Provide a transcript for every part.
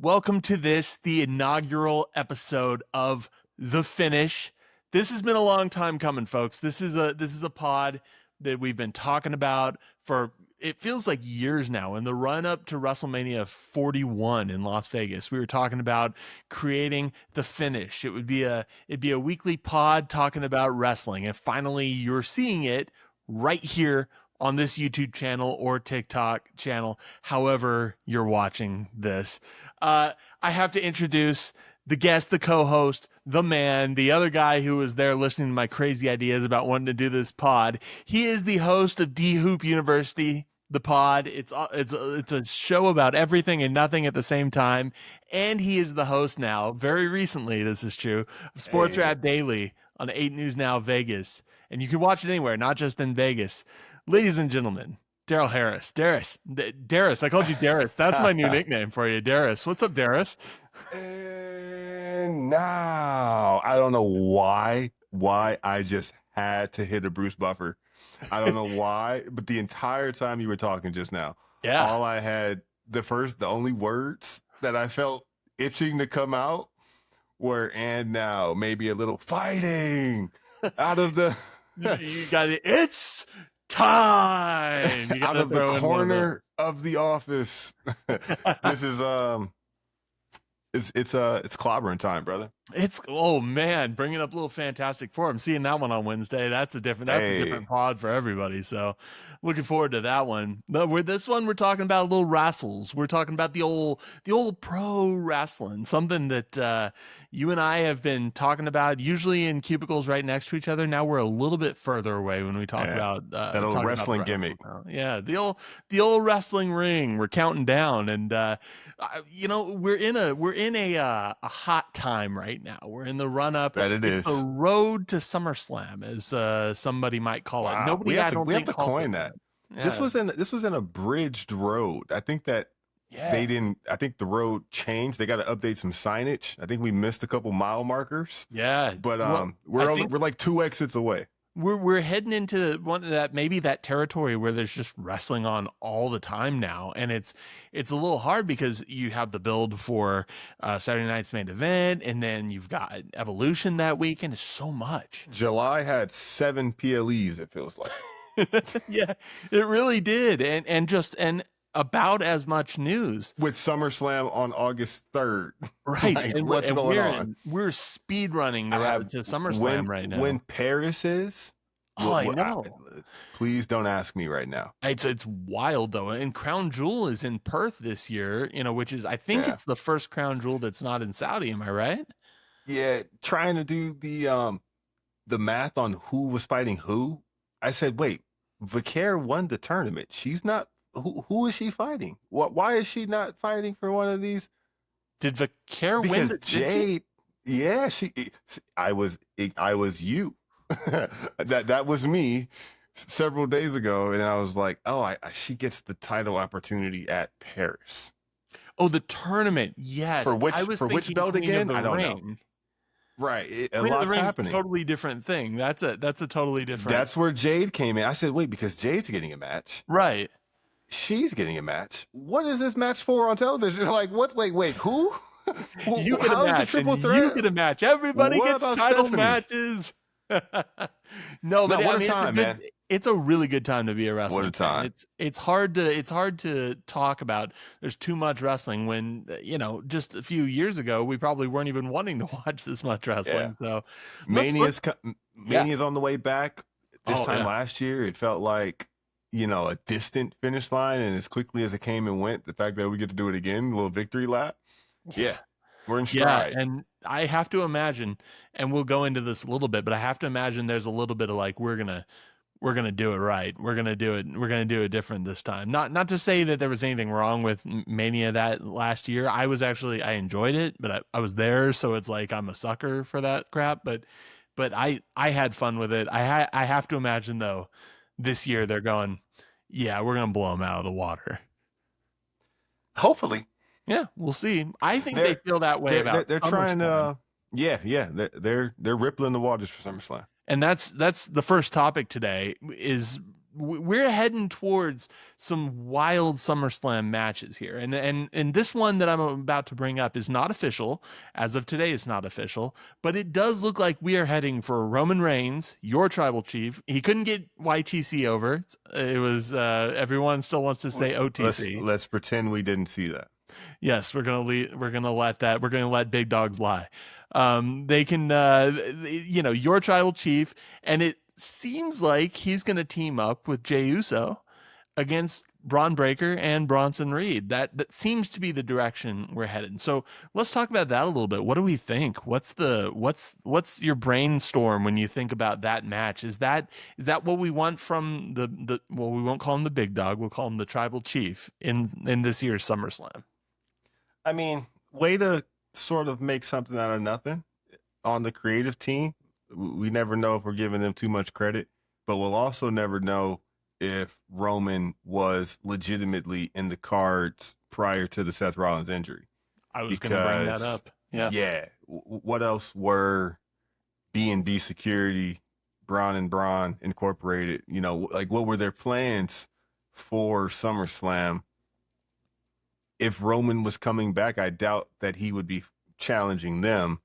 Welcome to the inaugural episode of The Finish. This has been a long time coming, folks. This is a pod that we've been talking about for, it feels like years now. In the run up to WrestleMania 41 in Las Vegas, we were talking about creating The Finish. It'd be a weekly pod talking about wrestling, and finally you're seeing it right here on this YouTube channel or TikTok channel, however you're watching this. I have to introduce the guest, the co-host, the man, the other guy who was there listening to my crazy ideas about wanting to do this pod. He is the host of D-Hoop University, the pod. It's a show about everything and nothing at the same time. And he is the host now, very recently, this is true, of Sports Rap Daily on 8 News Now Vegas. And you can watch it anywhere, not just in Vegas. Ladies and gentlemen, Darrell Harris. Darius. I called you Darius. That's my new nickname for you, Darius. What's up, Darius? And now, I don't know why I just had to hit a Bruce Buffer. I don't know why, but the entire time you were talking just now, all I had, the only words that I felt itching to come out were, and now, maybe a little fighting out of the... You got it. It's time. Out of the corner of the office. This is it's clobbering time, brother. Oh man, bringing up a little Fantastic Four. I'm seeing that one on Wednesday. That's a different pod for everybody. So looking forward to that one. This one we're talking about a little wrestles. We're talking about the old pro wrestling, something that you and I have been talking about, usually in cubicles right next to each other. Now we're a little bit further away when we talk about that old wrestling gimmick. Yeah, the old wrestling ring. We're counting down, and we're in a hot time right now. We're in the run up. It's the road to SummerSlam, as somebody might call it. We have to coin that. Yeah. This was in a bridged road. I think that they didn't. I think the road changed. They got to update some signage. I think we missed a couple mile markers. Yeah, but we're like 2 exits away. We're heading into that territory where there's just wrestling on all the time now, and it's a little hard because you have the build for Saturday night's main event, and then you've got Evolution that week, and it's so much. July had 7 PLEs. It feels like. Yeah, it really did, and about as much news with SummerSlam on August 3rd. Right. Like, and what's going on? We're speed running the route to SummerSlam right now. When Paris is, I know. Please don't ask me right now. It's wild though. And Crown Jewel is in Perth this year, which is, I think it's the first Crown Jewel that's not in Saudi. Am I right? Yeah. Trying to do the math on who was fighting who. I said, wait, Vicaire won the tournament. She's not. Who is she fighting? Why is she not fighting for one of these? Did Vicaire win? Because Jade, yeah, I was you. that was me several days ago, and I was like, she gets the title opportunity at Paris. Oh, the tournament, yes. For which belt again? I don't know. Right, a lot's happening. Totally different thing. That's a totally different. That's where Jade came in. I said, wait, because Jade's getting a match, right? She's getting a match. What is this match for on television? Like, what? Wait, who? You get a match. The triple threat? You get a match. Everybody gets title matches. No, but what a time, man. It's a really good time to be a wrestler. What a time. It's hard to talk about. There's too much wrestling when, just a few years ago, we probably weren't even wanting to watch this much wrestling. Yeah. So Mania's on the way back. This time last year, it felt like, a distant finish line, and as quickly as it came and went, the fact that we get to do it again, a little victory lap. Yeah, we're in stride. Yeah, and I have to imagine, and we'll go into this a little bit, but I have to imagine there's a little bit of like, we're gonna do it right. We're gonna do it different this time. Not to say that there was anything wrong with Mania that last year. I enjoyed it, but I was there, so it's like I'm a sucker for that crap. But I had fun with it. I have to imagine though, this year they're going, yeah, we're gonna blow them out of the water. Hopefully. Yeah, we'll see. I think they feel that way about. They're trying to. They're rippling the waters for SummerSlam. And that's the first topic today. Is we're heading towards some wild SummerSlam matches here. And this one that I'm about to bring up is not official. As of today, it's not official, but it does look like we are heading for Roman Reigns, your tribal chief. He couldn't get YTC over. It was everyone still wants to say OTC. Let's pretend we didn't see that. Yes, we're gonna let big dogs lie. They can, your tribal chief, and it seems like he's gonna team up with Jey Uso against Braun Breaker and Bronson Reed. That seems to be the direction we're headed. So let's talk about that a little bit. What do we think? What's your brainstorm when you think about that match? Is that what we want from the well, we won't call him the big dog, we'll call him the tribal chief in this year's SummerSlam. I mean, way to sort of make something out of nothing on the creative team. We never know if we're giving them too much credit, but we'll also never know if Roman was legitimately in the cards prior to the Seth Rollins injury. I was going to bring that up. Yeah. Yeah. What else were B&B Security, Braun and Braun Incorporated, like what were their plans for SummerSlam? If Roman was coming back, I doubt that he would be challenging them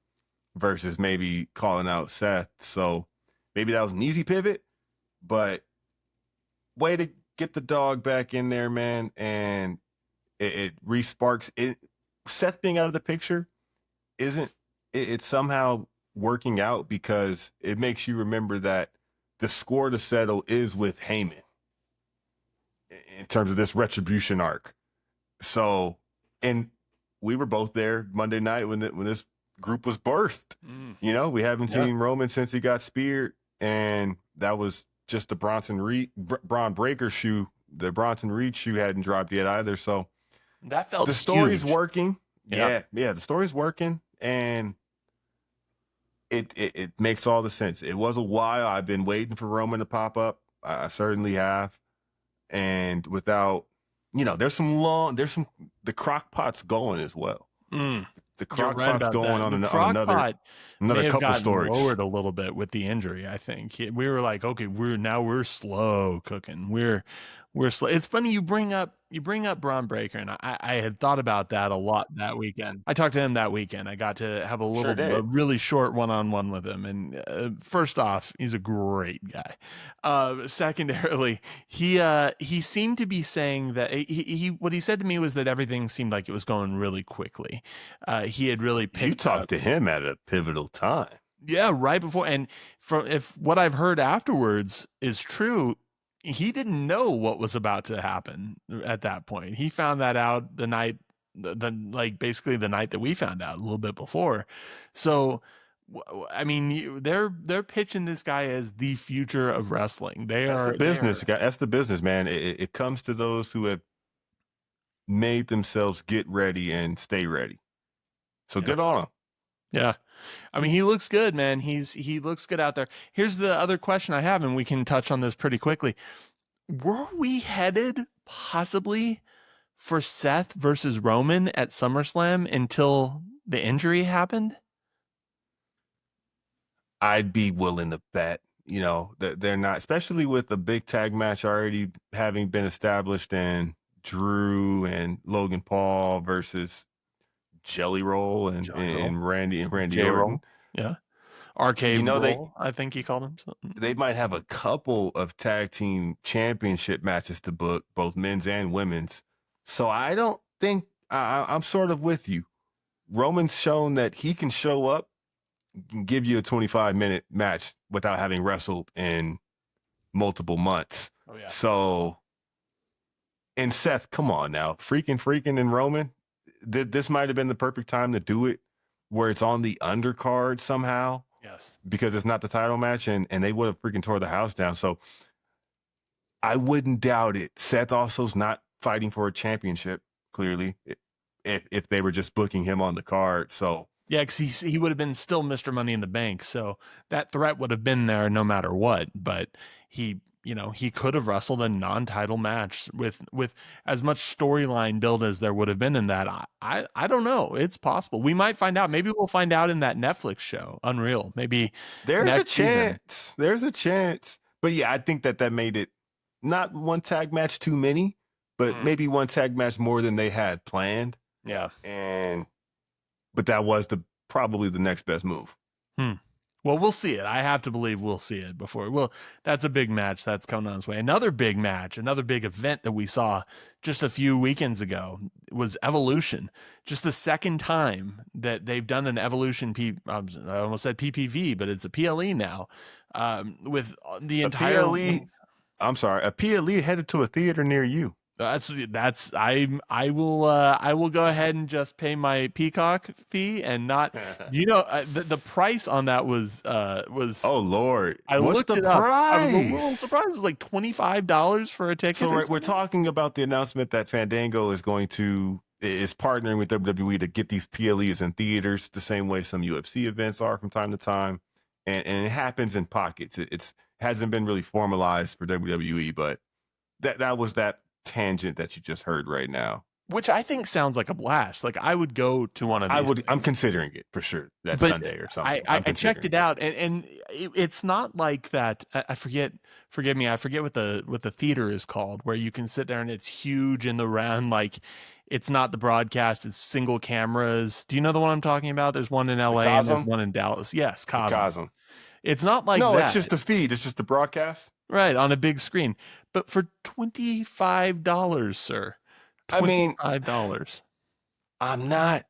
versus maybe calling out Seth. So maybe that was an easy pivot, but way to get the dog back in there, man. And it re-sparks it. Seth being out of the picture it's somehow working out because it makes you remember that the score to settle is with Heyman in terms of this retribution arc. So, and we were both there Monday night when this group was birthed. We haven't seen Roman since he got speared, and that was just the Braun Breaker shoe. The Bronson Reed shoe hadn't dropped yet either. So that felt the story's huge. working. Yeah, the story's working, and it makes all the sense. It was a while. I've been waiting for Roman to pop up. I certainly have, and without. There's the crock pot's going as well. The crock pot's going on another couple stories. Lowered a little bit with the injury. I think we were like, okay, we're slow cooking. We're slow. It's funny you bring up Braun Breaker, and I had thought about that a lot that weekend. I talked to him that weekend. I got to have a really short one-on-one with him. And first off, he's a great guy. Secondarily, he seemed to be saying that what he said to me was that everything seemed like it was going really quickly. He had really picked. You talked to him at a pivotal time. Yeah, right before. And if what I've heard afterwards is true, he didn't know what was about to happen at that point. He found that out the night, basically the night that we found out, a little bit before. So, I mean, they're pitching this guy as the future of wrestling. That's the business, man. It comes to those who have made themselves get ready and stay ready. So good on him. Yeah. I mean, he looks good, man. He looks good out there. Here's the other question I have, and we can touch on this pretty quickly. Were we headed possibly for Seth versus Roman at SummerSlam until the injury happened? I'd be willing to bet, that they're not, especially with the big tag match already having been established and Drew and Logan Paul versus Jelly Roll and Randy Orton. J-Roll. Yeah. Arcade Roll, I think he called him something. They might have a couple of tag team championship matches to book, both men's and women's. So I don't think I'm sort of with you. Roman's shown that he can show up and give you a 25-minute match without having wrestled in multiple months. Oh, yeah. So, and Seth, come on now, freaking and Roman. This might have been the perfect time to do it where it's on the undercard somehow. Yes. Because it's not the title match and they would have freaking tore the house down. So I wouldn't doubt it. Seth also's not fighting for a championship, clearly, if they were just booking him on the card. So yeah, because he would have been still Mr. Money in the Bank. So that threat would have been there no matter what. But he could have wrestled a non-title match with as much storyline build as there would have been in that. I don't know. It's possible. We might find out. Maybe we'll find out in that Netflix show, Unreal. Maybe there's a chance. There's a chance. But yeah, I think that made it not one tag match too many, but maybe one tag match more than they had planned. Yeah. But that was probably the next best move. Well, we'll see it. I have to believe we'll see it before. Well, that's a big match that's coming on its way. Another big match, another big event that we saw just a few weekends ago was Evolution. Just the second time that they've done an Evolution I almost said PPV, but it's a PLE now. With the entire I'm sorry, a PLE headed to a theater near you. I will go ahead and just pay my Peacock fee and not, the price on that was oh Lord, I looked it up. I was a little surprised. It was like $25 for a ticket. So we're talking about the announcement that Fandango is partnering with WWE to get these PLEs in theaters the same way some UFC events are from time to time, and it happens in pockets. It hasn't been really formalized for WWE, but that was that tangent that you just heard right now, which I think sounds like a blast. Like I would go to one of these. I'm considering it for sure. That Sunday or something. I checked it out, and it's not like that. I forget. Forgive me. I forget what the theater is called, where you can sit there and it's huge in the round. Like it's not the broadcast; it's single cameras. Do you know the one I'm talking about? There's one in LA and there's one in Dallas. Yes, Cosm. It's not like that. No, it's just the feed. It's just the broadcast. Right, on a big screen. But for $25, sir. $25. I'm not.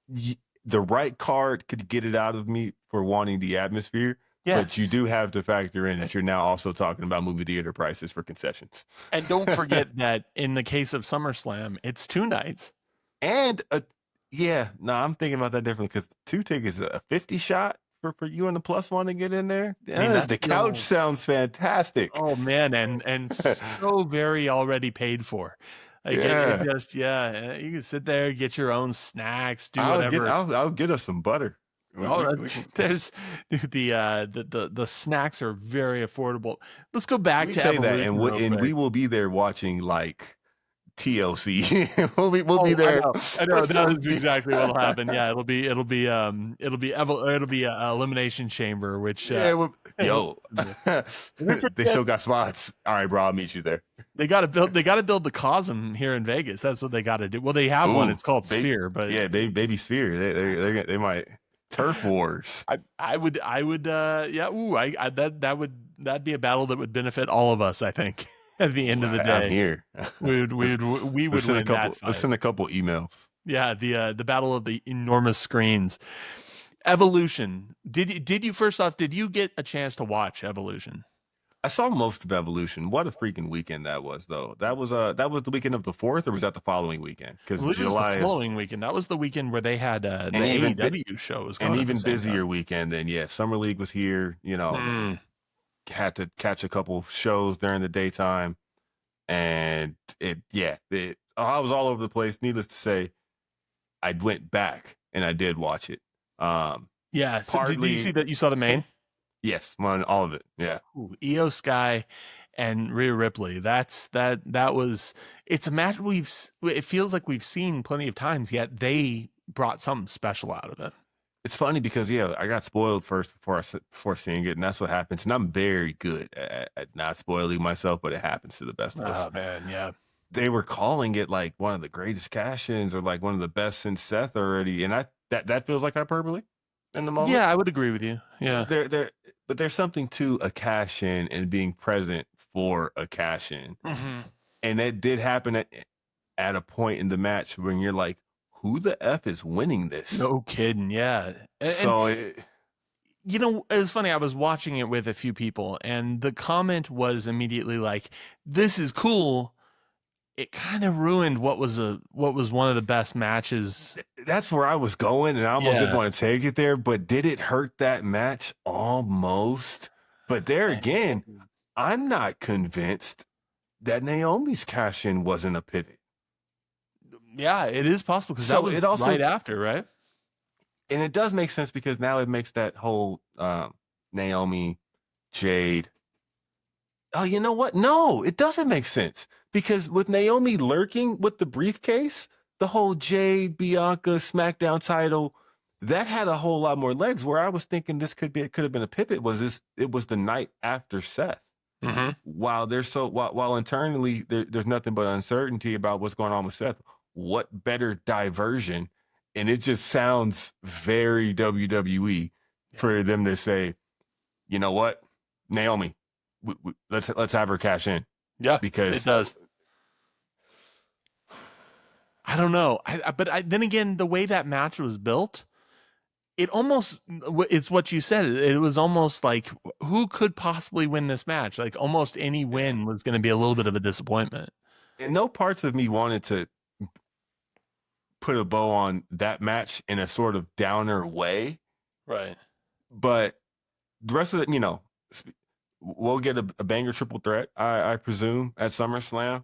The right card could get it out of me for wanting the atmosphere. Yes. But you do have to factor in that you're now also talking about movie theater prices for concessions. And don't forget that in the case of SummerSlam, it's 2 nights. And I'm thinking about that differently because 2 tickets, a 50 shot. For you and the plus one to get in there. The couch sounds fantastic. Oh man, and so very already paid for. Like you can sit there, get your own snacks, do whatever. I'll get us some butter. There's the snacks are very affordable. Let's go back to say that, and we will be there watching like TLC. we'll be there. I know that's exactly what'll happen. Yeah, it'll be a elimination chamber, which they still got spots. All right, bro, I'll meet you there. They got to build the Cosm here in Vegas. That's what they got to do. Well, they have one. It's called Sphere, but baby Sphere. They might turf wars. That'd be a battle that would benefit all of us, I think. At the end of the day, I'm here. we would win that fight. Let's send a couple emails. Yeah, the battle of the enormous screens. Evolution. Did you first off? Did you get a chance to watch Evolution? I saw most of Evolution. What a freaking weekend that was, though. That was the weekend of the 4th, or was that the following weekend? Because July was the following weekend. That was the weekend where they had the AEW show. Was an even busier weekend. Then Summer League was here. Had to catch a couple shows during the daytime, and I was all over the place. Needless to say, I went back and I did watch it. So did you see that? You saw the main? Yes, all of it. Yeah. Io Sky and Rhea Ripley. It's a match it feels like we've seen plenty of times, yet they brought something special out of it. It's funny because I got spoiled first before seeing it, and that's what happens. And I'm very good at not spoiling myself, but it happens to the best of us. Oh man, yeah. They were calling it like one of the greatest cash-ins or like one of the best since Seth already, and that feels like hyperbole in the moment. Yeah, I would agree with you. Yeah, but there's something to a cash-in and being present for a cash-in, and that did happen at a point in the match when you're like, who the F is winning this? No kidding, yeah. It was funny. I was watching it with a few people, and the comment was immediately like, "This is cool." It kind of ruined what was one of the best matches. That's where I was going, and I almost didn't want to take it there. But did it hurt that match? Almost. But there again, I'm not convinced that Naomi's cash-in wasn't a pivot. Yeah, it is possible because that was right after, right? And it does make sense because now it makes that whole Naomi, Jade. Oh, you know what? No, it doesn't make sense because with Naomi lurking with the briefcase, the whole Jade, Bianca, SmackDown title, that had a whole lot more legs. Where I was thinking it could have been a pivot it was the night after Seth. While while internally there's nothing but uncertainty about what's going on with Seth, what better diversion? And it just sounds very WWE for them to say, you know what, Naomi, let's have her cash in. Yeah, because it does. I don't know. But then again, the way that match was built, it's what you said. It was almost like, who could possibly win this match? Like, almost any win was going to be a little bit of a disappointment. And no parts of me wanted to put a bow on that match in a sort of downer way. Right. But the rest of it, we'll get a banger triple threat, I presume, at SummerSlam.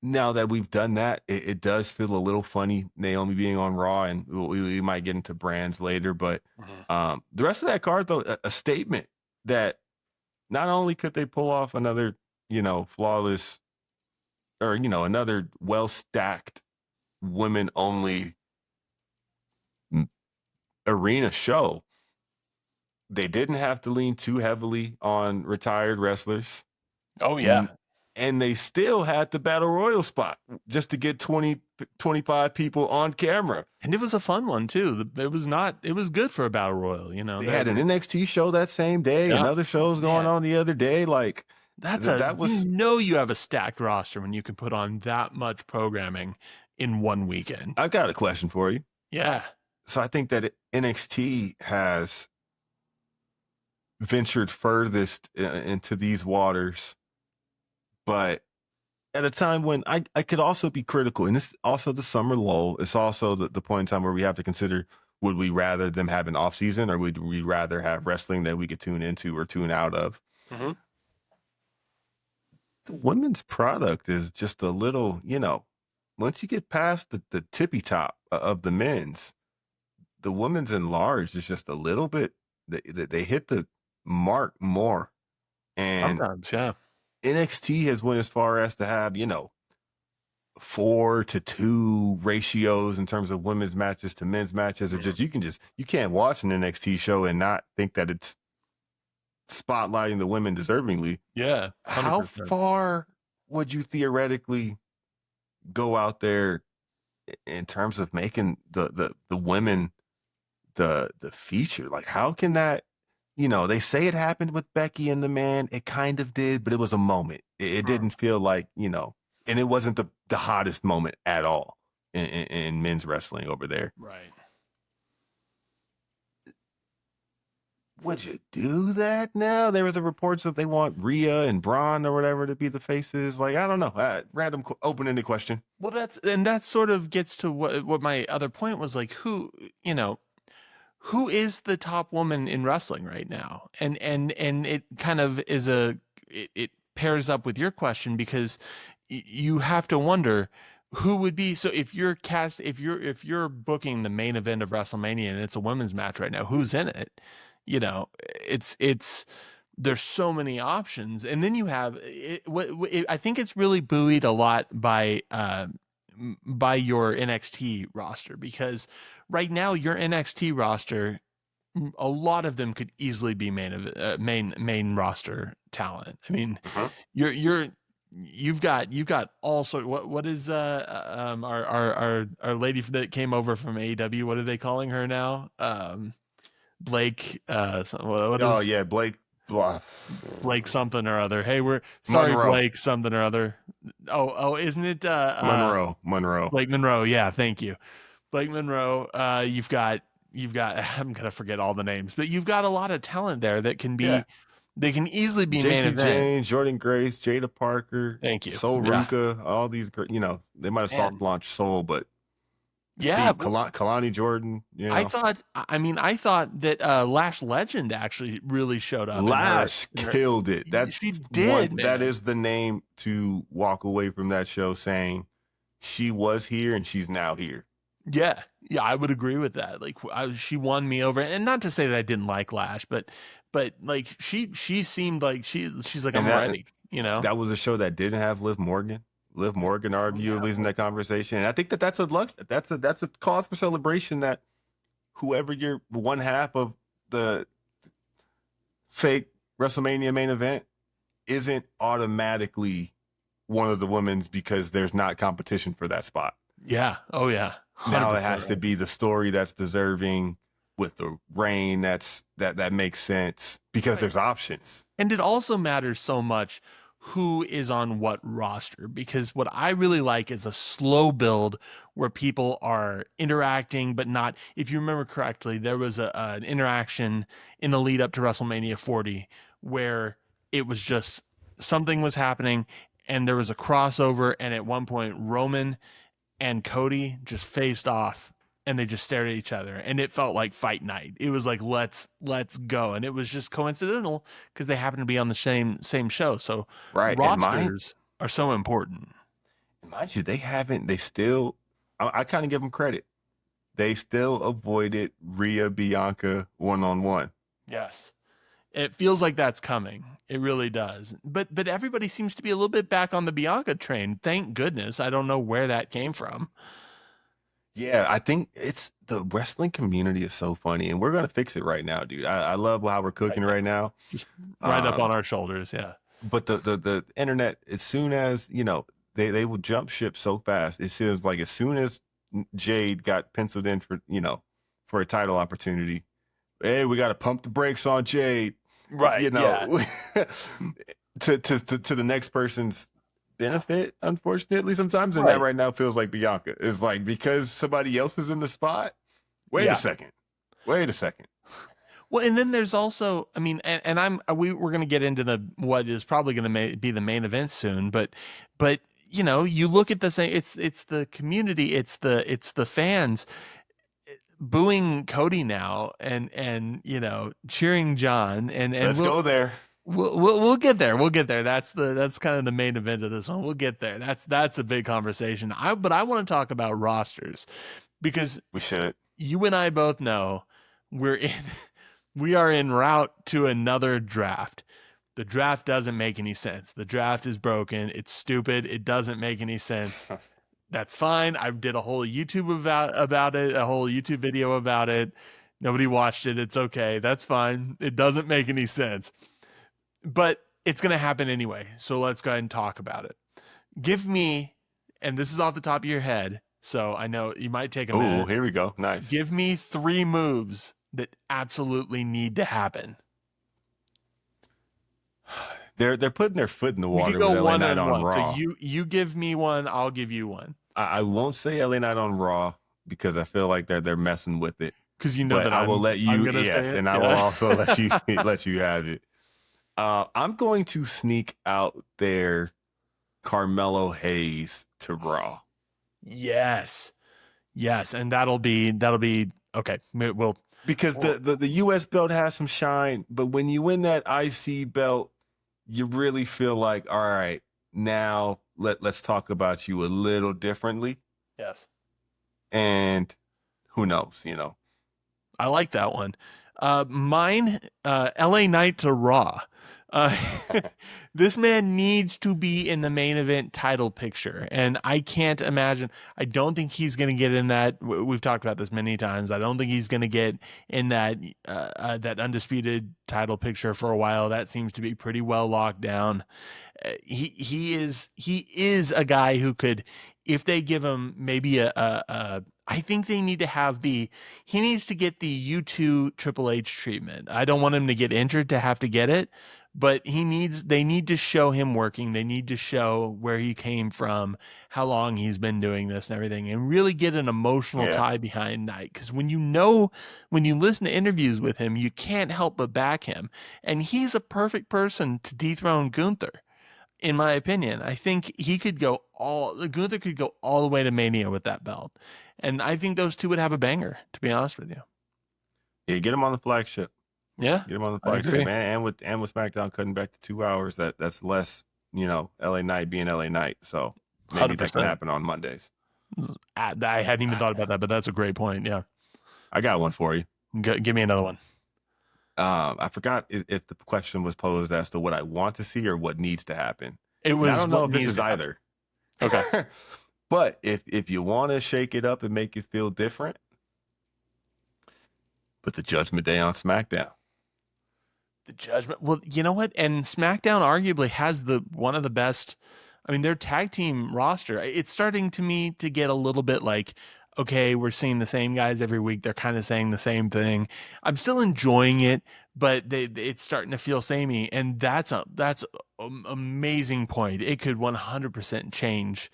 Now that we've done that, it does feel a little funny, Naomi being on Raw, and we might get into brands later. But the rest of that card, though, a statement that not only could they pull off another, flawless or, another well-stacked women-only arena show, they didn't have to lean too heavily on retired wrestlers. Oh, yeah. And they still had the Battle Royal spot just to get 20, 25 people on camera. And it was a fun one, too. It was good for a Battle Royal, They had an NXT show that same day, and other shows going on the other day. Like, you have a stacked roster when you can put on that much programming in one weekend. I've got a question for you. Yeah. So I think that NXT has ventured furthest into these waters, but at a time when I could also be critical, and it's also the summer lull. It's also the point in time where we have to consider, would we rather them have an off season, or would we rather have wrestling that we could tune into or tune out of? The women's product is just a little, once you get past the tippy top of the men's, the women's in large is just a little bit, they hit the mark more. And sometimes, yeah. NXT has went as far as to have, 4-2 ratios in terms of women's matches to men's matches. Or you can't watch an NXT show and not think that it's spotlighting the women deservingly. Yeah. 100%. How far would you theoretically go out there in terms of making the women the feature? Like, how can that, they say it happened with Becky and the man. It kind of did, but it was a moment. It didn't feel like, and it wasn't the hottest moment at all in men's wrestling over there. Right. Would you do that now? There was a reports of they want Rhea and Braun or whatever to be the faces. Like, I don't know. Random open-ended question. Well, that sort of gets to what my other point was, like, who is the top woman in wrestling right now? And it kind of is it pairs up with your question, because you have to wonder who would be. So if you're booking the main event of WrestleMania and it's a women's match right now, who's in it? It's there's so many options. And then you have I think it's really buoyed a lot by your NXT roster, because right now your NXT roster, a lot of them could easily be main roster talent. I mean, you've got all sorts. What is our lady that came over from AEW? What are they calling her now? Blake. Blake something or other. Hey, we're sorry, Monroe. Blake something or other. Oh, isn't it Monroe? Blake Monroe. Yeah, thank you, Blake Monroe. You've got. I'm gonna forget all the names, but you've got a lot of talent there that can be. Yeah. They can easily be main event. James, Jordan Grace, Jada Parker. Thank you. Sol Ruca. All these, they might have soft launched Sol, but. Yeah, Kalani Jordan. I thought that Lash Legend actually really showed up. Lash killed it. She did. That is the name to walk away from that show saying she was here and she's now here. Yeah, I would agree with that. Like, she won me over, and not to say that I didn't like Lash, but like she seemed like she's like, I'm ready. That was a show that didn't have Liv Morgan. Liv Morgan arguably is in that conversation. And I think that's a cause for celebration, that whoever you're one half of the fake WrestleMania main event, isn't automatically one of the women's because there's not competition for that spot. Yeah. Oh yeah. Now it has to be the story that's deserving with the reign that makes sense because there's options. And it also matters so much who is on what roster, because what I really like is a slow build where people are interacting, but not, if you remember correctly, there was an interaction in the lead up to WrestleMania 40 where it was just something was happening and there was a crossover. And at one point, Roman and Cody just faced off and they just stared at each other and it felt like fight night. It was like, let's go. And it was just coincidental because they happened to be on the same show. So rosters are so important. Mind you, I kind of give them credit. They still avoided Rhea Bianca one-on-one. Yes. It feels like that's coming. It really does. But everybody seems to be a little bit back on the Bianca train. Thank goodness. I don't know where that came from. Yeah, I think it's the wrestling community is so funny, and we're gonna fix it right now, dude. I love how we're cooking right now. Just right up on our shoulders, yeah. But the internet, as soon as they will jump ship so fast. It seems like as soon as Jade got penciled in for a title opportunity, hey, we got to pump the brakes on Jade. Right. Yeah. to the next person's benefit, unfortunately, sometimes. And that right now feels like Bianca. It's like because somebody else is in the spot. Wait a second. Well, and then there's also, I mean, and we're going to get into what is probably going to be the main event soon, but you look at the same, it's the community, it's the fans booing Cody now and cheering John and let's go there. We'll get there. We'll get there. That's kind of the main event of this one. We'll get there. That's a big conversation. But I want to talk about rosters because we should. You and I both know we are en route to another draft. The draft doesn't make any sense. The draft is broken. It's stupid. It doesn't make any sense. That's fine. I did a whole YouTube about it, a whole YouTube video about it. Nobody watched it. It's okay. That's fine. It doesn't make any sense. But it's going to happen anyway. So let's go ahead and talk about it. Give me, and this is off the top of your head, so I know you might take a minute. Oh, here we go. Nice. Give me 3 moves that absolutely need to happen. They're putting their foot in the water. You can go one on Raw. So you give me one, I'll give you one. I won't say LA Knight on Raw because I feel like they're messing with it. Because that I will let you. Yes, and I will also let you have it. I'm going to sneak out their Carmelo Hayes to Raw. Yes, and that'll be okay. Because the U.S. belt has some shine, but when you win that IC belt, you really feel like, all right, now let's talk about you a little differently. Yes, and who knows, I like that one. Mine, LA Knight to Raw. This man needs to be in the main event title picture, and I can't imagine. I don't think he's going to get in that. We've talked about this many times. I don't think he's going to get in that undisputed title picture for a while. That seems to be pretty well locked down. He is a guy who could, if they give him maybe I think they need to have he needs to get the U2 Triple H treatment. I don't want him to get injured to have to get it, but they need to show him working. They need to show where he came from, how long he's been doing this and everything, and really get an emotional tie behind Knight. Because when you listen to interviews with him, you can't help but back him. And he's a perfect person to dethrone Gunther. In my opinion, I think Gunther could go all the way to Mania with that belt. And I think those two would have a banger, to be honest with you. Yeah, get him on the flagship. Yeah. Get him on the flagship, man. And with SmackDown cutting back to 2 hours, that's less, LA Knight being LA Knight. So maybe 100%. That can happen on Mondays. I hadn't even thought about that, but that's a great point. Yeah. I got one for you. Give me another one. I forgot if the question was posed as to what I want to see or what needs to happen. It was. I don't know if this is either. Okay. But if you want to shake it up and make it feel different, put the Judgment Day on SmackDown. The Judgment. Well, you know what? And SmackDown arguably has one of the best. I mean, their tag team roster. It's starting to me to get a little bit like, okay, we're seeing the same guys every week. They're kind of saying the same thing. I'm still enjoying it, but it's starting to feel samey, and that's an amazing point. It could 100% change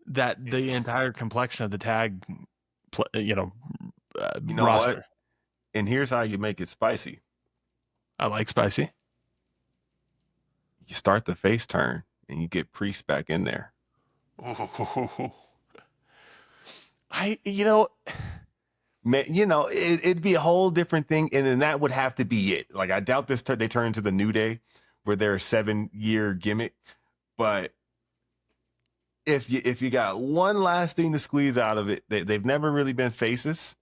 the entire complexion of the tag, roster. What? And here's how you make it spicy. I like spicy. You start the face turn and you get Priest back in there. Ooh. Man, it'd be a whole different thing, and then that would have to be it. Like, I doubt they turn into the New Day, where they're a 7-year gimmick. But if you got one last thing to squeeze out of it, they've never really been faces,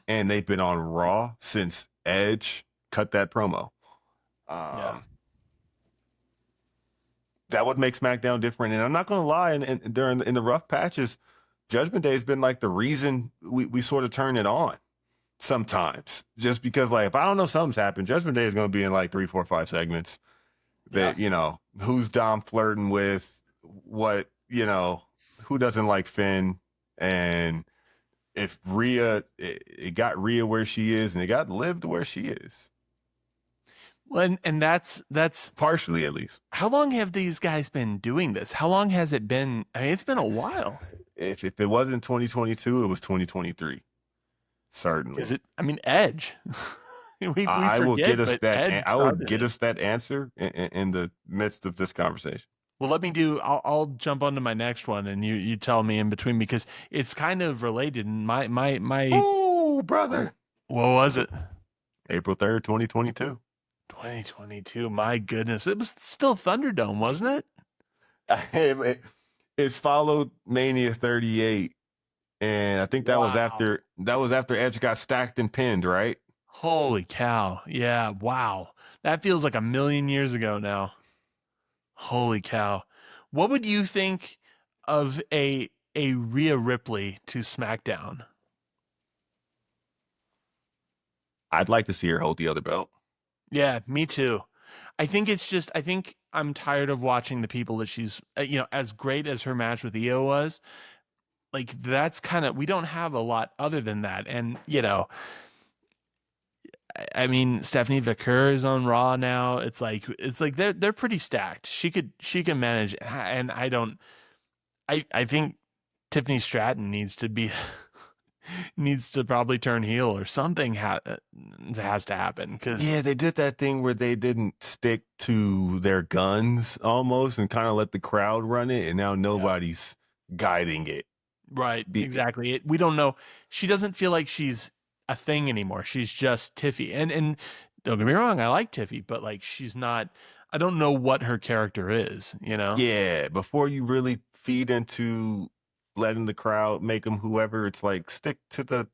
and they've been on Raw since Edge cut that promo. That would make SmackDown different. And I'm not going to lie, and during in the rough patches, Judgment Day has been like the reason we sort of turn it on sometimes. Just because, like, if I don't know something's happened, Judgment Day is going to be in like 3, 4, 5 segments. That, who's Dom flirting with, what, who doesn't like Finn, and if Rhea, it got Rhea where she is, and it got Liv to where she is. Well, and that's partially, at least. How long have these guys been doing this? How long has it been? I mean, it's been a while. If it wasn't 2022, it was 2023. Certainly. Is it? I mean, Edge. I will get us that. I will get us that answer in the midst of this conversation. Well, I'll jump onto my next one, and you tell me in between, because it's kind of related. And my oh, brother, what was it? April 3rd, 2022. 2022. My goodness, it was still Thunderdome, wasn't it? It followed Mania 38, and I think that was after Edge got stacked and pinned, right? Holy cow! Yeah, wow, that feels like a million years ago now. Holy cow! What would you think of a Rhea Ripley to SmackDown? I'd like to see her hold the other belt. Yeah, me too. I think I'm tired of watching the people that she's, as great as her match with Io was. Like, that's we don't have a lot other than that. And, I mean, Stephanie Vaquer is on Raw now. It's like they're pretty stacked. She can manage. And I think Tiffany Stratton needs to probably turn heel, or something has to happen, because they did that thing where they didn't stick to their guns almost and kind of let the crowd run it, and now nobody's guiding it. Right, exactly. We don't know. She doesn't feel like she's a thing anymore. She's just Tiffy, and don't get me wrong, I like Tiffy, but like, she's not. I don't know what her character is. Yeah, before you really feed into letting the crowd make them whoever, it's like, stick to the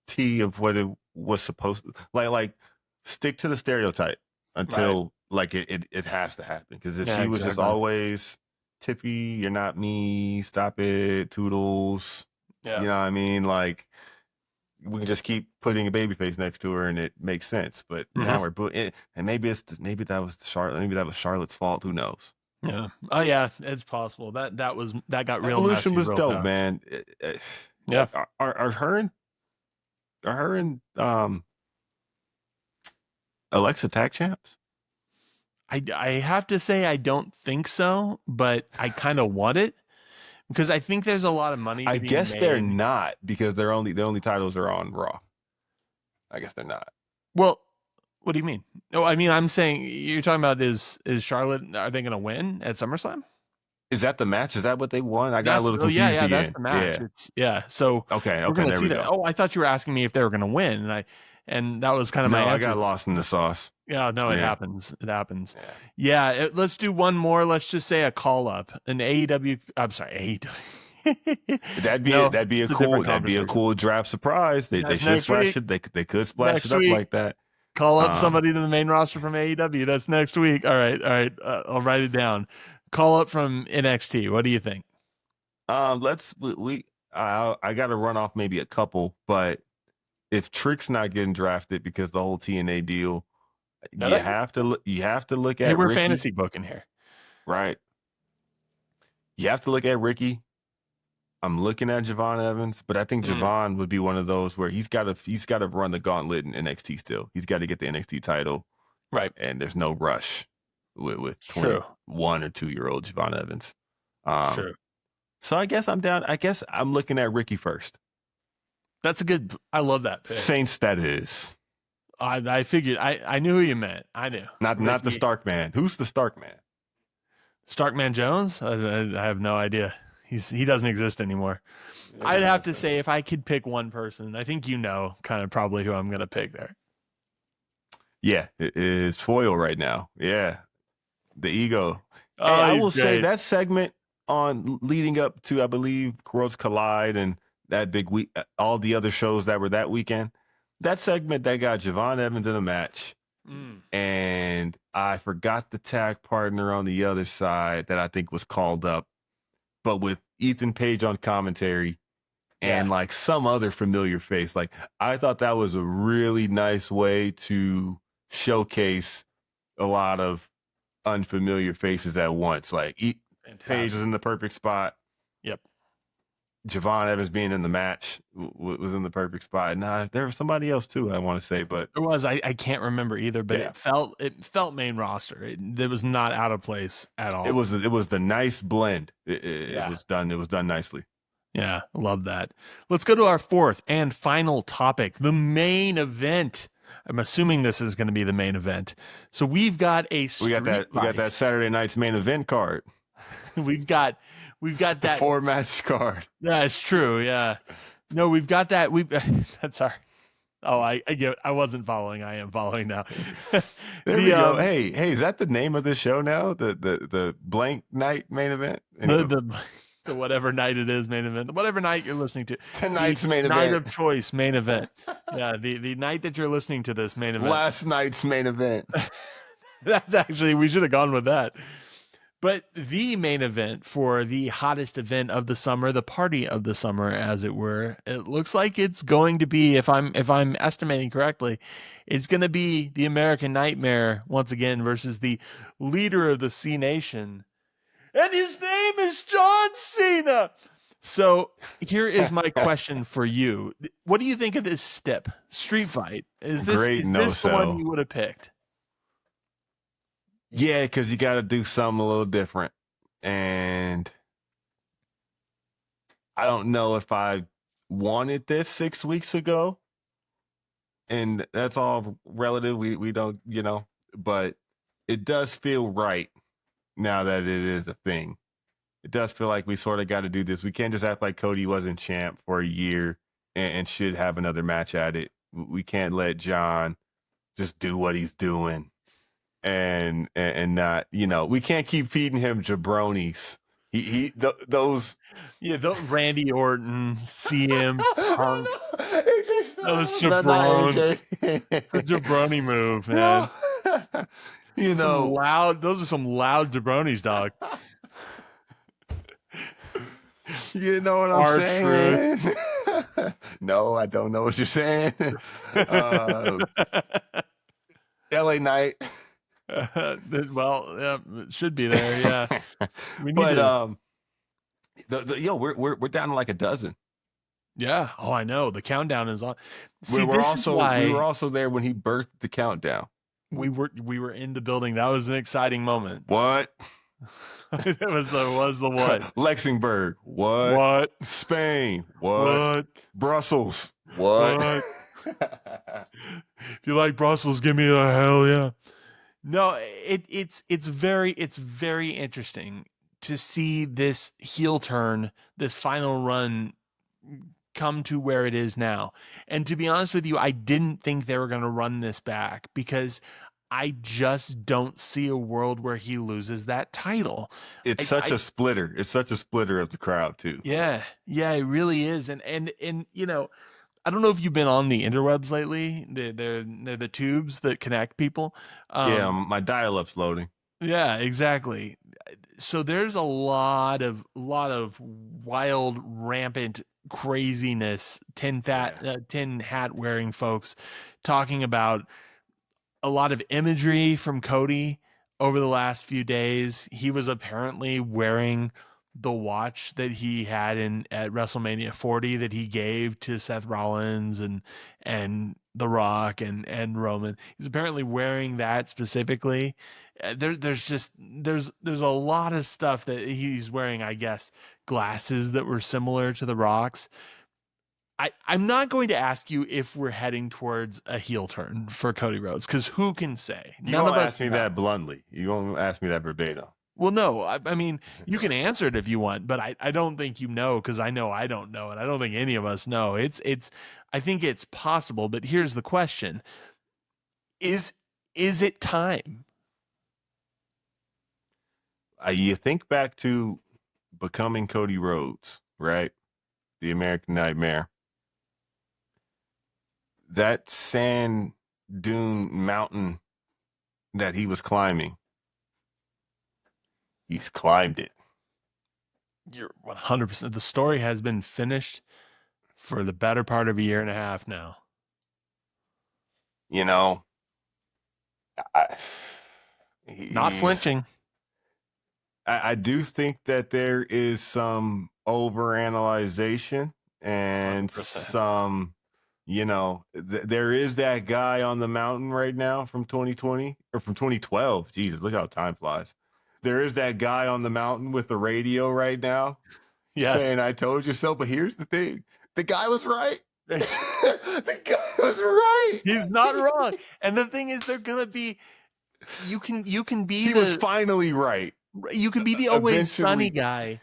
T of what it was supposed to, like stick to the stereotype until like it has to happen. Because if she was just always Tiffy, you're not me, stop it, Toodles, you know what I mean? Like, we can just keep putting a baby face next to her and it makes sense. But now we're and maybe that was Charlotte's fault. Who knows? Yeah. Oh yeah, it's possible. That got real Evolution messy. Was dope, fast. man. Yeah. Are her and Alexa tag champs? I have to say I don't think so, but I kind of want it, because I think there's a lot of money. I guess they're not, because their only titles are on Raw. I guess they're not. Well, what do you mean? No, I mean, I'm saying, you're talking about is Charlotte, are they going to win at SummerSlam? Is that the match? Is that what they won? I got a little confused again. That's the match. So okay, we're going to there see we that. go. Oh, I thought you were asking me if they were going to win, and that was kind of my answer. I got lost in the sauce. Yeah, no, it happens. It happens. Yeah, let's do one more. Let's just say a call up, an AEW. I'm sorry, AEW. That'd be a cool draft surprise. They should splash it. They could splash it up like that. Call up somebody to the main roster from AEW. That's next week. All right. I'll write it down. Call up from NXT. What do you think? I got to run off maybe a couple, but if Trick's not getting drafted because the whole TNA deal, You have to look. You have to look at. Hey, we're Ricky. fantasy booking here, right? You have to look at Ricky. I'm looking at Javon Evans, but I think Javon would be one of those where he's got to run the gauntlet in NXT still. He's got to get the NXT title, right? And there's no rush with 21 or 2-year-old Javon Evans. True. So I guess I'm down. I guess I'm looking at Ricky first. That's a good. I love that pick. Saints, that is. I figured. I knew who you meant. I knew. Not the Stark Man. Who's the Stark Man? Starkman Jones? I have no idea. He doesn't exist anymore. I'd have to say, if I could pick one person, I think kind of probably who I'm going to pick there. Yeah, it is Foil right now. Yeah, the ego. Oh, hey, I will say that segment on leading up to, I believe, Worlds Collide and that big week, all the other shows that were that weekend, that segment that got Javon Evans in a match. And I forgot the tag partner on the other side that I think was called up, but with Ethan Page on commentary and like some other familiar face. Like, I thought that was a really nice way to showcase a lot of unfamiliar faces at once. Like Page was in the perfect spot. Yep. Javon Evans being in the match was in the perfect spot. Nah, there was somebody else too, I want to say, but there was. I can't remember either, but it felt main roster. It was not out of place at all. It was the nice blend. It was done. It was done nicely. Yeah, love that. Let's go to our fourth and final topic, the main event. I'm assuming this is going to be the main event. So we've got we got that Saturday night's main event card. We've got that 4-match card. That's true. Yeah. No, we've got that. That's our. Oh, I wasn't following. I am following now. There we go. Hey, is that the name of the show now? The blank night main event? Anyway. The whatever night it is main event. Whatever night you're listening to. Tonight's main event. Night of choice main event. Yeah, the night that you're listening to this main event. Last night's main event. That's actually, we should have gone with that. But the main event for the hottest event of the summer, the party of the summer, as it were, it looks like it's going to be, if I'm estimating correctly, it's going to be the American Nightmare once again versus the leader of the C Nation, and his name is John Cena. So here is my question for you: what do you think of this street fight? Is this the one you would have picked? Yeah, because you got to do something a little different. And I don't know if I wanted this 6 weeks ago. And that's all relative. We don't, but it does feel right now that it is a thing. It does feel like we sort of got to do this. We can't just act like Cody wasn't champ for a year and should have another match at it. We can't let John just do what he's doing. And not, we can't keep feeding him jabronis. Those Randy Orton, CM Punk, those jabrons. It's a jabroni move, man. Those are some loud jabronis, dog. You know what I'm saying? No, I don't know what you're saying. LA Knight. It should be there. Yeah, we need we're down to like a dozen. Yeah. Oh, I know. The countdown is on. See, we were also there when he birthed the countdown. We were in the building. That was an exciting moment. What? It was the what? Luxembourg. What? What? Spain. What? Brussels. What? If you like Brussels, give me a hell yeah. No, it's very interesting to see this heel turn, this final run come to where it is now. And to be honest with you, I didn't think they were going to run this back because I just don't see a world where he loses that title. It's such a splitter. It's such a splitter of the crowd too. Yeah, it really is. And I don't know if you've been on the interwebs lately. They're the tubes that connect people. Yeah, my dial-up's loading. Yeah, exactly. So there's a lot of wild, rampant craziness, tin hat wearing folks talking about a lot of imagery from Cody over the last few days. He was apparently wearing the watch that he had at WrestleMania 40 that he gave to Seth Rollins and The Rock and Roman. He's apparently wearing that specifically. There's a lot of stuff that he's wearing. I guess glasses that were similar to The Rock's. I'm not going to ask you if we're heading towards a heel turn for Cody Rhodes, because who can say? You won't ask me that bluntly. You won't ask me that verbatim. Well, no, I mean, you can answer it if you want, but I don't think you know, because I know I don't know, and I don't think any of us know. I think it's possible, but here's the question. Is it time? You think back to becoming Cody Rhodes, right? The American Nightmare. That sand dune mountain that he was climbing, he's climbed it. You're 100%. The story has been finished for the better part of a year and a half now. You know, not flinching. I do think that there is some overanalyzation and 100%. some, there is that guy on the mountain right now from 2020 or from 2012. Jesus, look how time flies. There is that guy on the mountain with the radio right now saying, I told you so. But here's the thing. The guy was right. The guy was right. He's not wrong. And the thing is, they're going to be, you can be he was finally right. You can be the always sunny guy,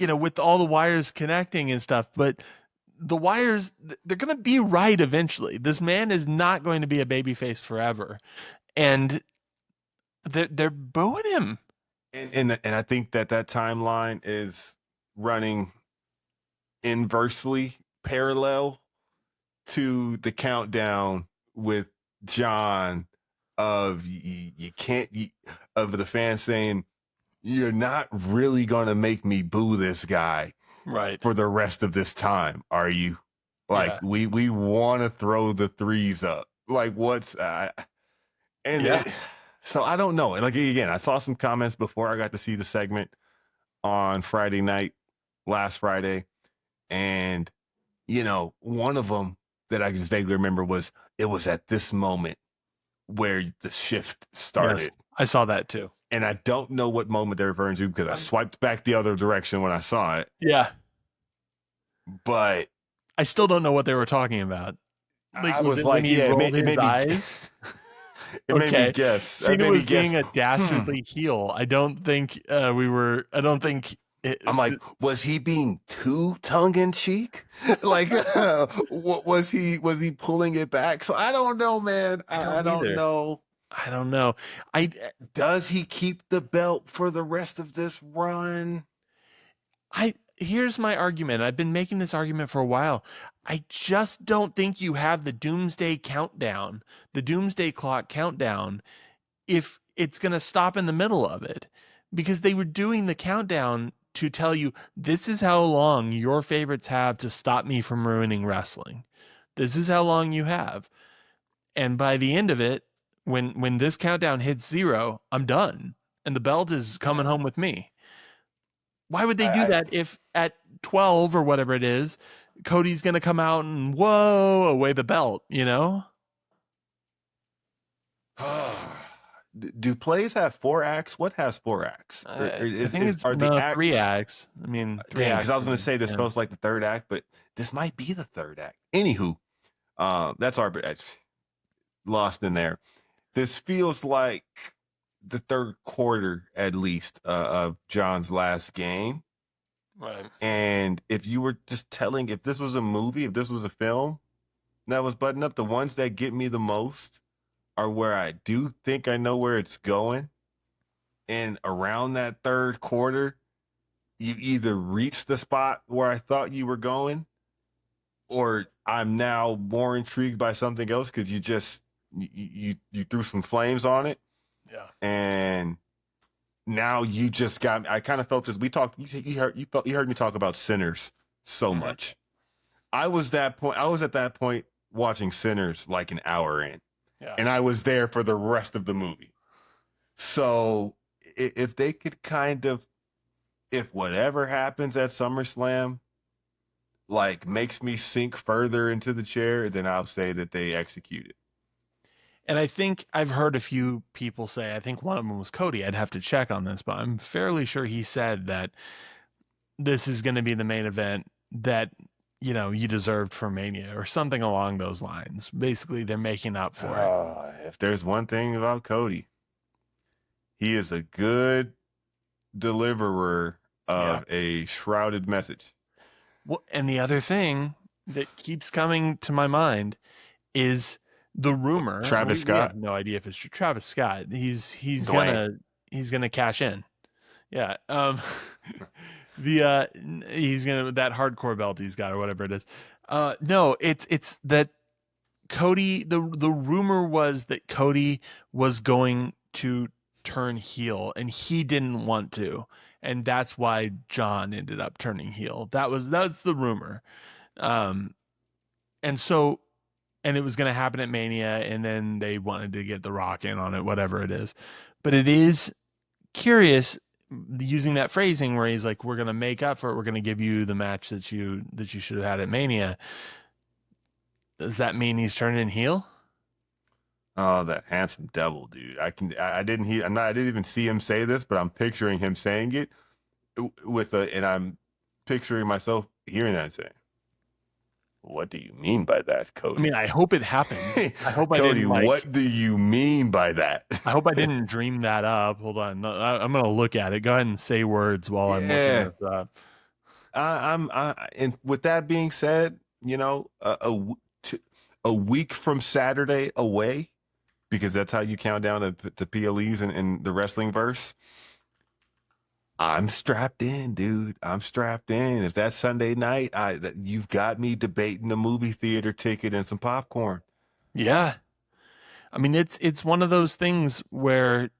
with all the wires connecting and stuff. But the wires, they're going to be right eventually. This man is not going to be a babyface forever. And they're booing him. And I think that timeline is running inversely parallel to the countdown with John of of the fans saying, you're not really going to make me boo this guy right for the rest of this time, are you? Like, we want to throw the threes up. Like, what's so I don't know. And like, again, I saw some comments before I got to see the segment on Friday night, last Friday. And, one of them that I just vaguely remember was, it was at this moment where the shift started. Yes, I saw that too. And I don't know what moment they're referring to because I swiped back the other direction when I saw it. Yeah. But I still don't know what they were talking about. Like, I was like, it made me eyes? It made me guess. Cena was being a dastardly heel. I don't think I'm like, was he being too tongue-in-cheek? Like, was he pulling it back? So I don't know, man. I don't know. I don't know. Does he keep the belt for the rest of this run? Here's my argument. I've been making this argument for a while. I just don't think you have the doomsday countdown, the doomsday clock countdown, if it's going to stop in the middle of it, because they were doing the countdown to tell you, this is how long your favorites have to stop me from ruining wrestling. This is how long you have. And by the end of it, when this countdown hits 0, I'm done. And the belt is coming home with me. Why would they do that if at 12 or whatever it is, Cody's going to come out and, whoa, away the belt, Do plays have 4 acts? What has 4 acts? I think it's 3 acts. I mean, 3 acts. Because I was going to say this feels like the 3rd act, but this might be the 3rd act. Anywho, that's our lost in there. This feels like the 3rd quarter, at least, of John's last game. Right. And if you were just if this was a movie, if this was a film that was buttoned up, the ones that get me the most are where I do think I know where it's going. And around that 3rd quarter, you either reached the spot where I thought you were going, or I'm now more intrigued by something else because you just you threw some flames on it. Yeah. And now you just got, I kind of felt this. We talked, you heard me talk about Sinners so much. I was at that point watching Sinners like an hour in. and I was there for the rest of the movie. So if they could if whatever happens at SummerSlam, like makes me sink further into the chair, then I'll say that they executed. And I think I've heard a few people say, I think one of them was Cody. I'd have to check on this, but I'm fairly sure he said that this is going to be the main event that, you deserved for Mania or something along those lines. Basically, they're making up for it. If there's one thing about Cody, he is a good deliverer of a shrouded message. Well, and the other thing that keeps coming to my mind is the rumor. Travis Scott. We have no idea if it's true. Travis Scott. He's gonna cash in. Yeah. He's gonna that hardcore belt he's got or whatever it is. No, it's that Cody. The rumor was that Cody was going to turn heel and he didn't want to, and that's why John ended up turning heel. That's the rumor. And it was going to happen at Mania, and then they wanted to get The Rock in on it, whatever it is. But it is curious using that phrasing where he's like, we're going to make up for it. We're going to give you the match that you should have had at Mania. Does that mean he's turning heel? Oh, that handsome devil, dude. I didn't even see him say this, but I'm picturing him saying it and I'm picturing myself hearing that and saying, what do you mean by that, Cody? I mean, I hope it happened. I hope Cody, I didn't. What do you mean by that? I hope I didn't dream that up. Hold on, I'm gonna look at it. Go ahead and say words while I'm looking this up. And with that being said, a week from Saturday away, because that's how you count down the PLEs in the wrestling verse. I'm strapped in, dude. I'm strapped in. If that's Sunday night, you've got me debating a movie theater ticket and some popcorn. Yeah. I mean, it's one of those things where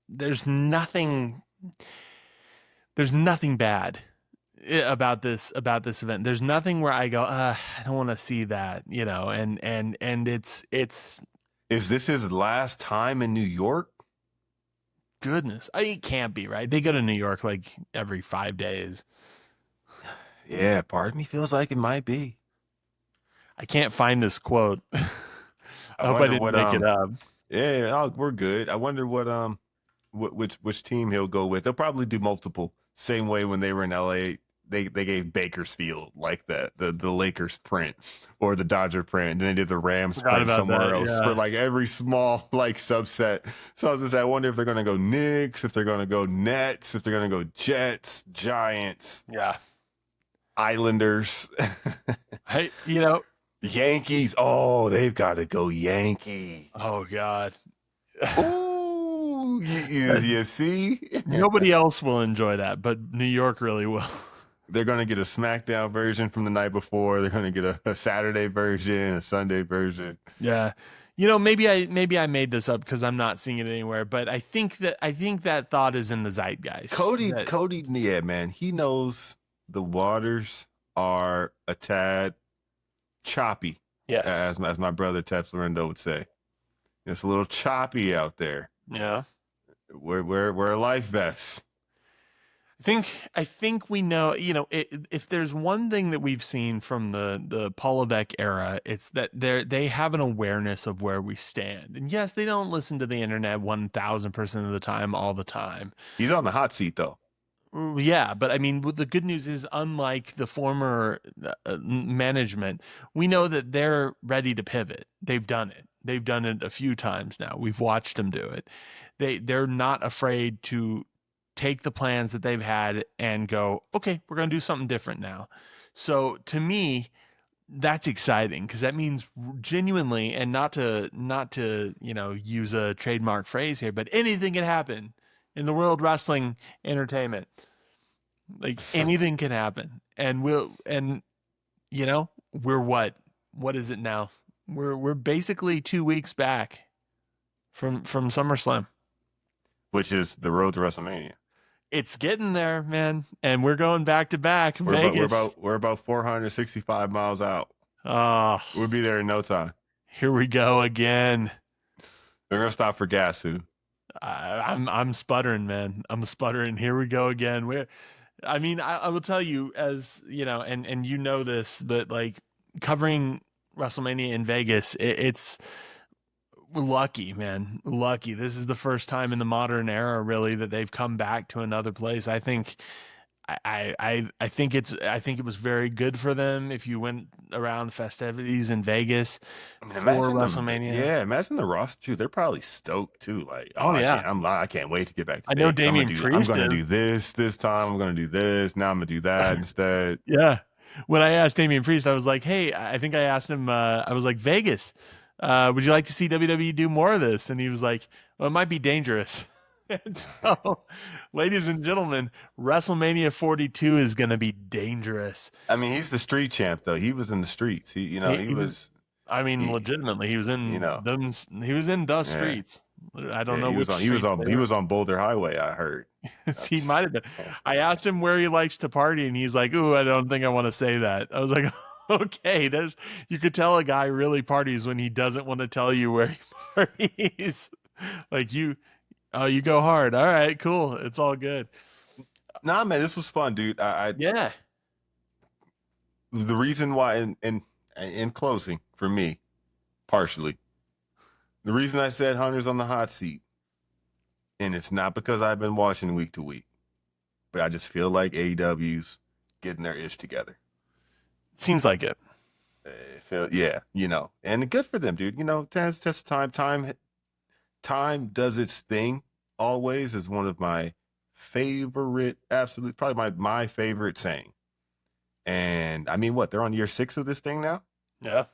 there's nothing bad about this event. There's nothing where I go, I don't want to see that, and it's Is this his last time in New York? Goodness. It can't be, right? They go to New York like every 5 days. Yeah, part of me feels like it might be. I can't find this quote. I hope I didn't make it up. Yeah, we're good. I wonder which team he'll go with. They'll probably do multiple. Same way when they were in LA, they gave Bakersfield like the Lakers print or the Dodger print, and then they did the Rams print somewhere else for like every small like subset. So I was just I wonder if they're gonna go Knicks, if they're gonna go Nets, if they're gonna go Jets, Giants, Islanders. Hey, Yankees. Oh, they've got to go Yankee. Oh God. Ooh, you see? Nobody else will enjoy that, but New York really will. They're going to get a SmackDown version from the night before. They're going to get a Saturday version, a Sunday version. Yeah. Maybe I made this up because I'm not seeing it anywhere, but I think that thought is in the zeitgeist. Cody, yeah, man. He knows the waters are a tad choppy. Yes. As my brother Ted Florendo would say. It's a little choppy out there. Yeah. We're life vests. I think we know, if there's one thing that we've seen from the Paul Levesque era, it's that they have an awareness of where we stand. And yes, they don't listen to the internet 1,000% of the time, all the time. He's on the hot seat though. Yeah, but I mean, the good news is, unlike the former management, we know that they're ready to pivot. They've done it. They've done it a few times now. We've watched them do it. They're not afraid to take the plans that they've had and go, okay, we're going to do something different now. So to me, that's exciting because that means genuinely, and not to use a trademark phrase here, but anything can happen in the world wrestling entertainment. Like anything can happen, and we're what is it now? We're basically 2 weeks back from SummerSlam, which is the road to WrestleMania. It's getting there, man, and we're going back to back. We're about 465 miles out. Oh, we'll be there in no time. Here we go again. They're gonna stop for gas soon. I'm sputtering, man. I'm sputtering. Here we go again. I will tell you, as you know, and you know this, but like covering WrestleMania in Vegas, it's lucky, man. Lucky. This is the first time in the modern era, really, that they've come back to another place. I think I think it was very good for them if you went around the festivities in Vegas for WrestleMania. Imagine the roster too. They're probably stoked too. Like, oh, Oh yeah, I can't wait to get back to I know Vegas. Damian I'm Priest gonna is. do this time. I'm gonna do this. Now I'm gonna do that instead. Yeah. When I asked Damian Priest, I was like, hey, I think I asked him, I was like, Vegas, would you like to see WWE do more of this? And he was like, well, it might be dangerous. And so, ladies and gentlemen, WrestleMania 42 is going to be dangerous. I mean, he's the street champ, though. He was in the streets. He was. I mean, legitimately, he was in them. He was in the streets. I don't know which. He was on Boulder Highway. I heard. He might have been. I asked him where he likes to party, and he's like, "Ooh, I don't think I want to say that." I was like, "Okay." You could tell a guy really parties when he doesn't want to tell you where he parties. Like you go hard. All right, cool. It's all good. Nah, man, this was fun, dude. Yeah. The reason why, in closing, for me, partially, the reason I said Hunter's on the hot seat, and it's not because I've been watching week to week, but I just feel like AEW's getting their ish together. Seems like it. And good for them, dude. Test of time. Time does its thing. Always is one of my favorite, probably my favorite saying. And I mean, what, they're on year 6 of this thing now? Yeah.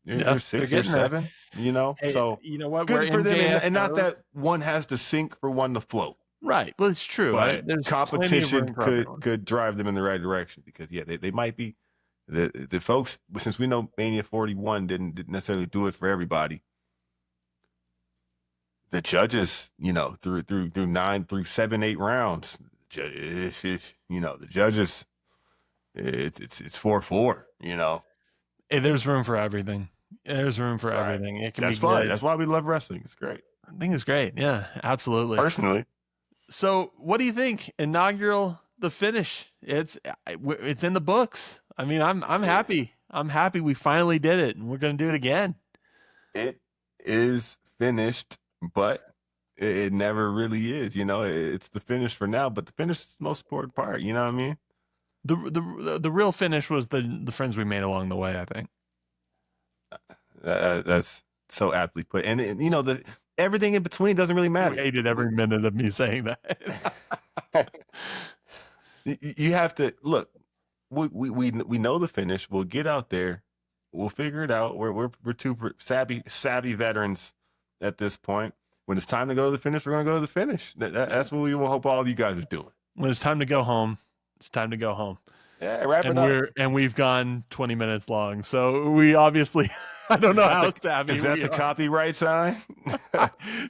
Year 6 or 7, Hey, so you know what? good for them, and not that one has to sink for one to float. Right. Well, it's true. But competition could drive them in the right direction, because they might be the folks, since we know Mania 41 didn't necessarily do it for everybody. The judges, through 7, 8 rounds, the judges, it's 4-4, Hey, there's room for everything. There's room for everything. It can That's be fun. good. That's why we love wrestling. It's great. I think it's great. Yeah, absolutely. Personally. So, what do you think? Inaugural, the finish. It's in the books. I mean, I'm happy. I'm happy we finally did it, and we're going to do it again. It is finished, but it never really is. It's the finish for now, but the finish is the most important part. You know what I mean? The real finish was the friends we made along the way, I think. That's so aptly put. And the everything in between doesn't really matter. You hated every minute of me saying that. You have to look. We know the finish. We'll get out there. We'll figure it out. We're two savvy veterans at this point. When it's time to go to the finish, we're going to go to the finish. That's what we will hope all you guys are doing. When it's time to go home, it's time to go home. Yeah, wrap it up. And we've gone 20 minutes long. So we obviously, I don't know how savvy. Is that the copyright sign?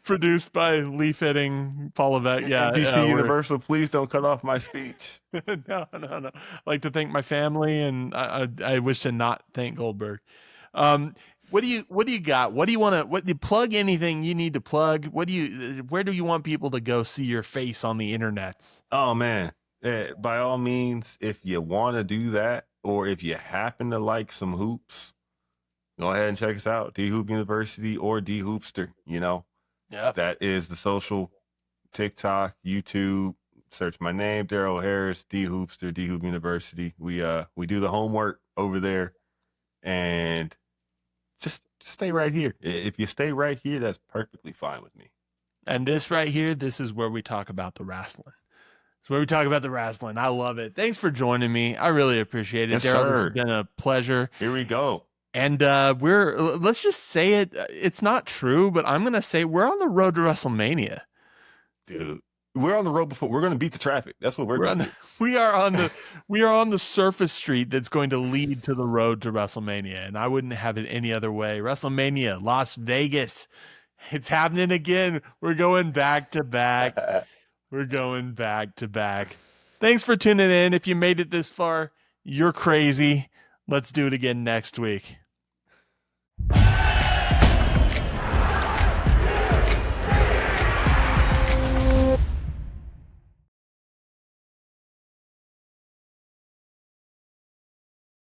Produced by Lee Fitting, Paul Levesque. Yeah. NBC Universal, please don't cut off my speech. No. I'd like to thank my family, and I wish to not thank Goldberg. What do you got? What do you want to, plug anything you need to plug? Where do you want people to go see your face on the internets? Oh man. By all means, if you want to do that, or if you happen to like some hoops, go ahead and check us out, D Hoop University or D Hoopster. That is the social, TikTok, YouTube. Search my name, Darrell Harris, D Hoopster, D Hoop University. We do the homework over there, and just stay right here. If you stay right here, that's perfectly fine with me. And this right here, this is where we talk about the wrestling. It's where we talk about the wrestling. I love it. Thanks for joining me. I really appreciate it. Yes, Darrell, sir. This has been a pleasure. Here we go. And let's just say it. It's not true, but I'm going to say we're on the road to WrestleMania. Dude, we're on the road before. We're going to beat the traffic. That's what we're going to do. We are on the surface street that's going to lead to the road to WrestleMania. And I wouldn't have it any other way. WrestleMania, Las Vegas. It's happening again. We're going back to back. We're going back to back. Thanks for tuning in. If you made it this far, you're crazy. Let's do it again next week.